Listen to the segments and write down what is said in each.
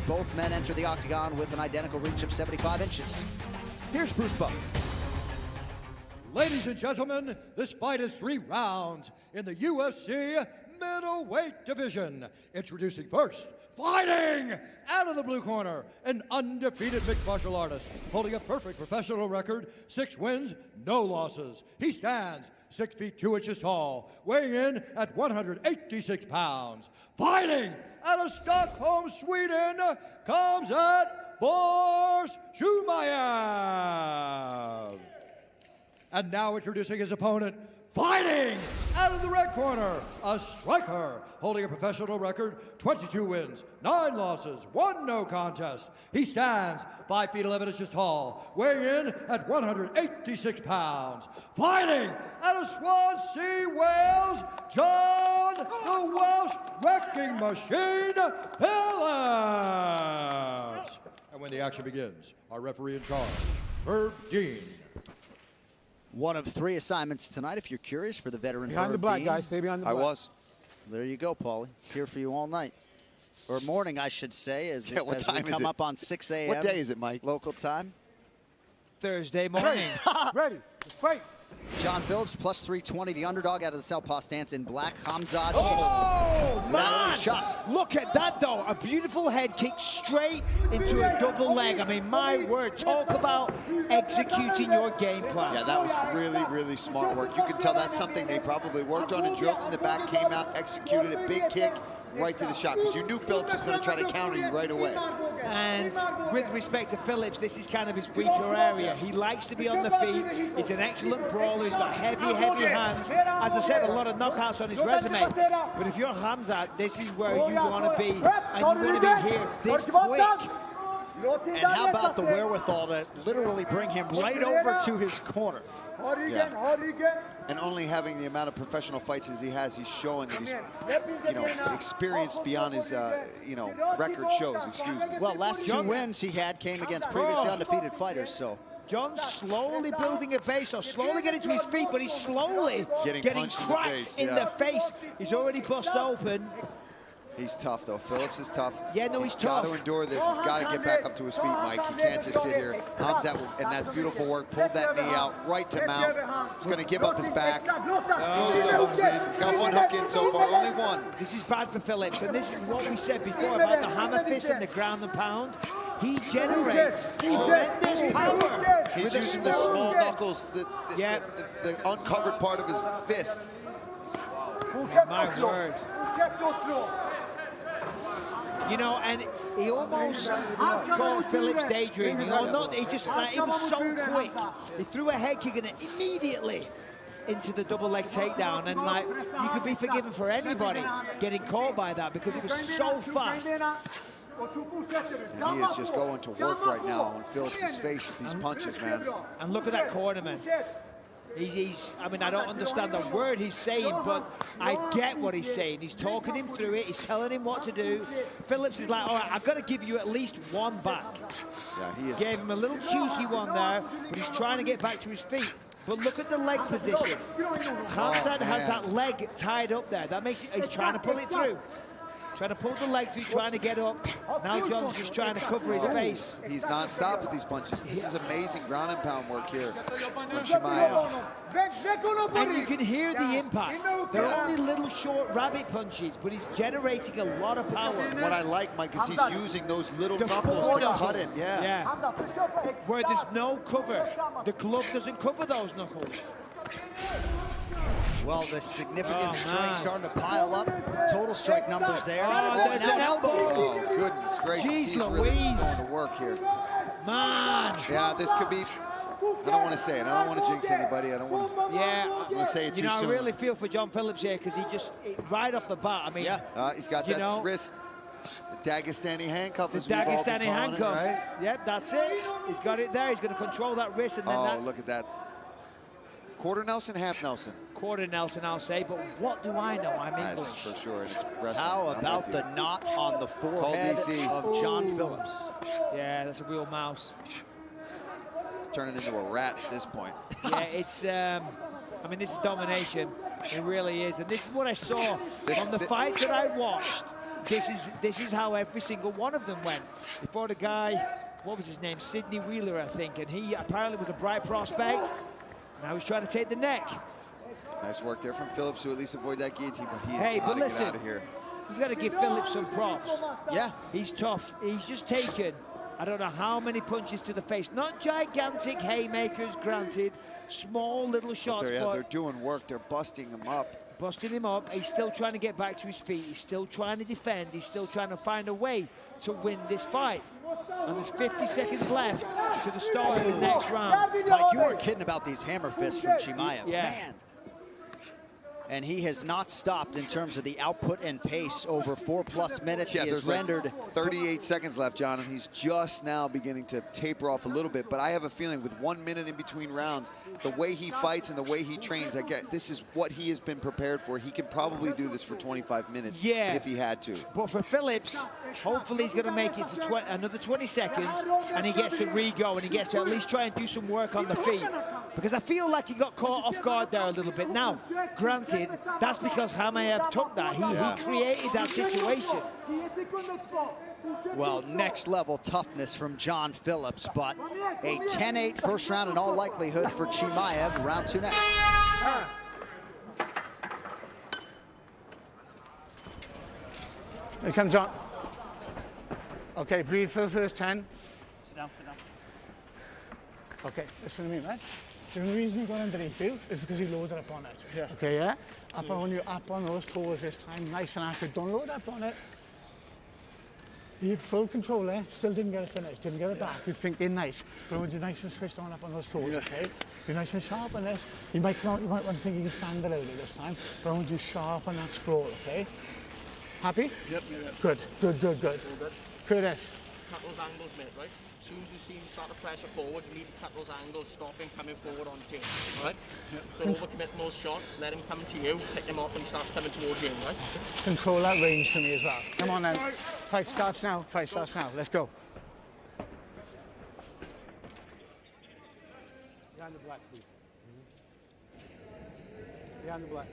Both men enter the octagon with an identical reach of 75 inches. Here's Bruce Buck. Ladies and gentlemen, this fight is 3 rounds in the UFC middleweight division. Introducing first, fighting out of the blue corner, an undefeated mixed martial artist holding a perfect professional record, 6 wins, no losses. He stands 6 feet 2 inches tall, weighing in at 186 pounds. Fighting out of Stockholm, Sweden, Khamzat Chimaev. And now introducing his opponent, fighting out of the red corner, a striker holding a professional record, 22 wins, 9 losses, 1 no contest. He stands 5 feet 11 inches tall, weighing in at 186 pounds. Fighting out of Swansea, Wales, John the Welsh Wrecking Machine Phillips. And when the action begins, our referee in charge, Herb Dean. One of 3 assignments tonight, if you're curious, for the veteran Behind the Herb black, Dean. guys. Stay behind the black. I was. There you go, Paulie. Here for you all night. Or morning, I should say, as we come up on 6 a.m. What day is it, Mike? Local time. Thursday morning. Ready. Let's fight. John Phillips, plus 320, the underdog out of the southpaw stance in black. Khamzat. Oh, man! Shot. Look at that, though. A beautiful head kick straight into a double leg. I mean, my word, talk about executing your game plan. Yeah, that was really, really smart work. You can tell that's something they probably worked on and drilled in the back, came out, executed a big kick right to the shot, because you knew Phillips was going to try to counter you right away. And with respect to Phillips, this is kind of his weaker area. He likes to be on the feet. He's an excellent brawler. He's got heavy, heavy hands. As I said, a lot of knockouts on his resume. But if you're Khamzat, this is where you want to be. And you want to be here this quick. And how about the wherewithal to literally bring him right over to his corner? Yeah. And only having the amount of professional fights as he has, he's showing that he's, experienced beyond his, record shows, excuse me. Well, last 2 wins he had came against previously undefeated fighters, so. John's slowly building a base, or slowly getting to his feet, but he's slowly getting cracked in the face. He's already bust open. He's tough, though. Phillips is tough. Yeah, no, he's got tough. to endure this. He's got to get back up to his feet, Mike. He can't just sit here. Khamzat, and that's beautiful work. Pulled that knee out right to mount. He's going to give up his back. Throws the hooks in. He's got 1 hook in so far, only 1. This is bad for Phillips, and this is what we said before about the hammer fist and the ground and pound. He generates tremendous power. He's using the small knuckles, the uncovered part of his fist. My word. You know, and he almost called Phillips daydreaming. Or not, he just, it was so quick. He threw a head kick and immediately into the double leg takedown. And you could be forgiven for anybody getting caught by that because it was so fast. And he is just going to work right now on Phillips' face with these punches, man. And look at that corner, man. I mean, I don't understand the word he's saying, but I get what he's saying. He's talking him through it. He's telling him what to do. Phillips is like, all right, I've got to give you at least 1 back. Yeah, he is. Gave him a little cheeky one there, but he's trying to get back to his feet. But look at the leg position. Khamzat has that leg tied up there. That makes it, he's trying to pull it through. Trying to pull the leg through, trying to get up. Now John's just trying to cover his face. He's non-stop with these punches. This is amazing ground and pound work here from Chimaev. And you can hear the impact. They're only little short rabbit punches, but he's generating a lot of power. What I like, Mike, is he's using those little knuckles to cut him. Yeah. Where there's no cover. The glove doesn't cover those knuckles. Well, the significant strikes starting to pile up. Total strike numbers there. There's an elbow. Oh, goodness gracious. Jeez He's Louise. really going to work here. Man. Yeah, this could be... I don't want to say it. I don't want to jinx anybody. I don't want to say it too soon. I really feel for John Phillips here because he just, right off the bat, I mean... he's got that wrist. The Dagestani handcuff. The Dagestani handcuff. Right? Yep, that's it. He's got it there. He's going to control that wrist. And then look at that. Quarter Nelson, half Nelson. Quarter Nelson, I'll say, but what do I know? I'm English. That's for sure. It's wrestling. How about the knot on the forehead of John Phillips? Yeah, that's a real mouse. It's turning into a rat at this point. Yeah, it's, I mean, this is domination. It really is. And this is what I saw from the fights that I watched. this is how every single one of them went. Before the guy, what was his name? Sidney Wheeler, I think, and he apparently was a bright prospect. Now he's trying to take the neck. Nice work there from Phillips to at least avoid that guillotine, but he hey, is got to listen, get out of here. You got to give Phillips some props. Yeah, he's tough. He's just taken, I don't know how many punches to the face. Not gigantic haymakers, granted. Small little shots, but they're doing work. They're busting him up. Busting him up. He's still trying to get back to his feet. He's still trying to defend. He's still trying to find a way to win this fight. And there's 50 seconds left to the start of the next round. Mike, you weren't kidding about these hammer fists from Chimaev. Yeah. Man. And he has not stopped in terms of the output and pace over 4+ minutes. Yeah, he has rendered like 38 seconds left, John, and he's just now beginning to taper off a little bit. But I have a feeling with 1 minute in between rounds, the way he fights and the way he trains, this is what he has been prepared for. He can probably do this for 25 minutes if he had to. But for Phillips, hopefully he's going to make it to another 20 seconds, and he gets to re-go, and he gets to at least try and do some work on the feet. Because I feel like he got caught off guard there a little bit. Now, granted, that's because Chimaev took that. He created that situation. Well, next level toughness from John Phillips, but a 10-8 first round in all likelihood for Chimaev. Round 2 next. Here comes John. Okay, breathe for the first 10. Sit down, sit down. Okay, listen to me, man. The only reason you got underneath you is because you loaded up on it. Yeah. Okay, yeah? Up on you, up on those toes this time, nice and active. Don't load up on it. You had full control there, still didn't get it finished, didn't get it back. You're thinking nice, but when you're nice and switched on up on those toes, okay? You're nice and sharp on this. You might want to think you can stand a little bit this time, but I want you sharp on that sprawl, okay? Happy? Yep. Good. All good. Curtis. Cut those angles, mate, right? As soon as you see him start to pressure forward, you need to cut those angles, stop him coming forward on team, right? Don't overcommit those shots, let him come to you, pick him up when he starts coming towards you, right? Control that range for me as well. Come on then. Fight starts now. Let's go. Behind the black, please. Behind the black.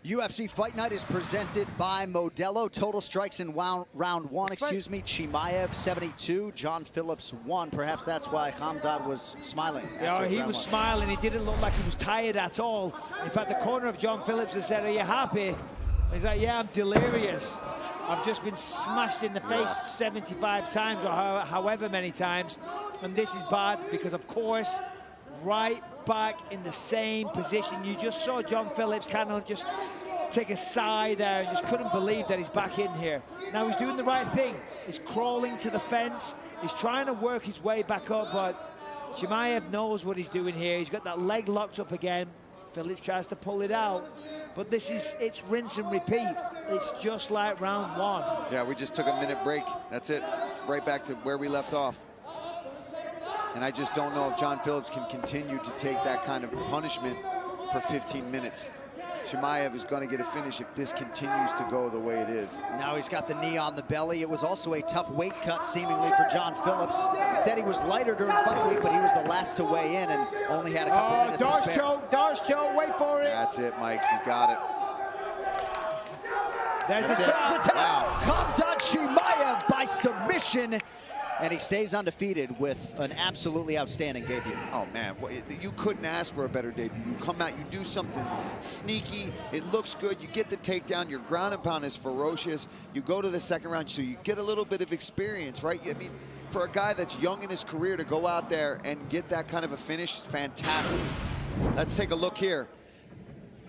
UFC Fight Night is presented by Modelo. Total strikes in round 1, Chimaev 72, John Phillips 1. Perhaps that's why Khamzat was smiling. Yeah, he was smiling. He didn't look like he was tired at all. In fact, the corner of John Phillips has said, "Are you happy?" He's like, "Yeah, I'm delirious. I've just been smashed in the face 75 times or however many times. And this is bad because, of course, right back in the same position. You just saw John Phillips kind of just take a sigh there and just couldn't believe that he's back in here. Now he's doing the right thing. He's crawling to the fence. He's trying to work his way back up, but Chimaev knows what he's doing here. He's got that leg locked up again. Phillips tries to pull it out, but it's rinse and repeat. It's just like round 1. Yeah, we just took a minute break. That's it. Right back to where we left off. And I just don't know if John Phillips can continue to take that kind of punishment for 15 minutes. Chimaev is going to get a finish if this continues to go the way it is. Now he's got the knee on the belly. It was also a tough weight cut, seemingly, for John Phillips. He said he was lighter during fight week, but he was the last to weigh in and only had a couple minutes to spare. Darce choke, wait for it. That's it, Mike. He's got it. There's the tap. Wow. Khamzat Chimaev by submission. And he stays undefeated with an absolutely outstanding debut. Oh, man, you couldn't ask for a better debut. You come out, you do something sneaky, it looks good, you get the takedown, your ground and pound is ferocious, you go to the second round, so you get a little bit of experience, right? I mean, for a guy that's young in his career to go out there and get that kind of a finish is fantastic. Let's take a look here.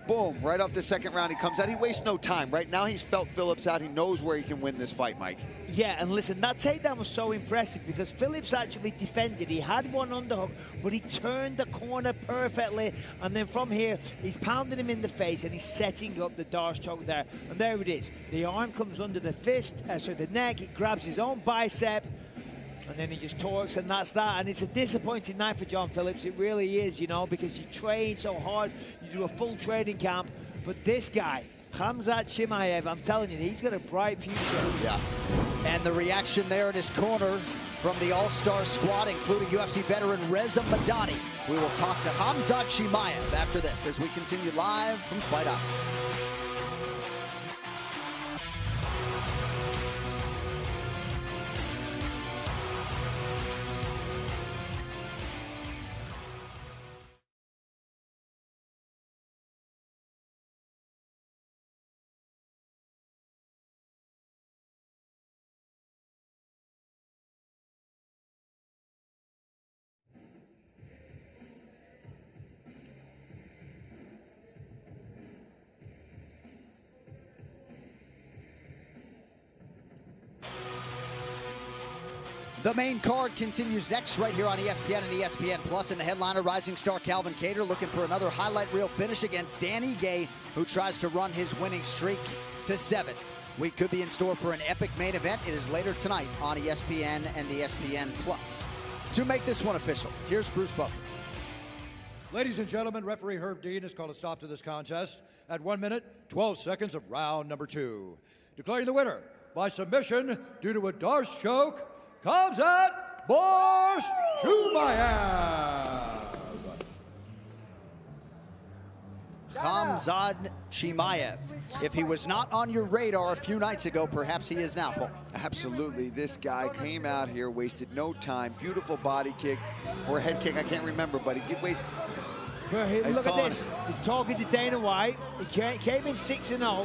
Boom, right off the second round, he comes out. He wastes no time. Right now, he's felt Phillips out. He knows where he can win this fight, Mike. Yeah, and listen, that takedown was so impressive because Phillips actually defended. He had one underhook, but he turned the corner perfectly. And then from here, he's pounding him in the face and he's setting up the Darce choke there. And there it is. The arm comes under the fist, the neck. He grabs his own bicep. And then he just torques, and that's that. And it's a disappointing night for John Phillips. It really is, you know, because you train so hard. You do a full training camp. But this guy, Khamzat Chimaev, I'm telling you, he's got a bright future. Yeah. And the reaction there in his corner from the all-star squad, including UFC veteran Reza Madani. We will talk to Khamzat Chimaev after this as we continue live from Fight Out. The main card continues next right here on ESPN and ESPN Plus. And the headliner, rising star Calvin Kattar, looking for another highlight reel finish against Danny Gay, who tries to run his winning streak to 7. We could be in store for an epic main event. It is later tonight on ESPN and ESPN Plus. To make this one official, here's Bruce Buffer. Ladies and gentlemen, referee Herb Dean has called a stop to this contest at 1 minute, 12 seconds of round number 2. Declaring the winner by submission due to a Darce choke, Khamzat Chimaev. Khamzat Chimaev. If he was not on your radar a few nights ago, perhaps he is now, Paul. Absolutely. This guy came out here, wasted no time. Beautiful body kick or head kick, I can't remember, but he wasted. Look at this. He's talking to Dana White. He came in 6-0.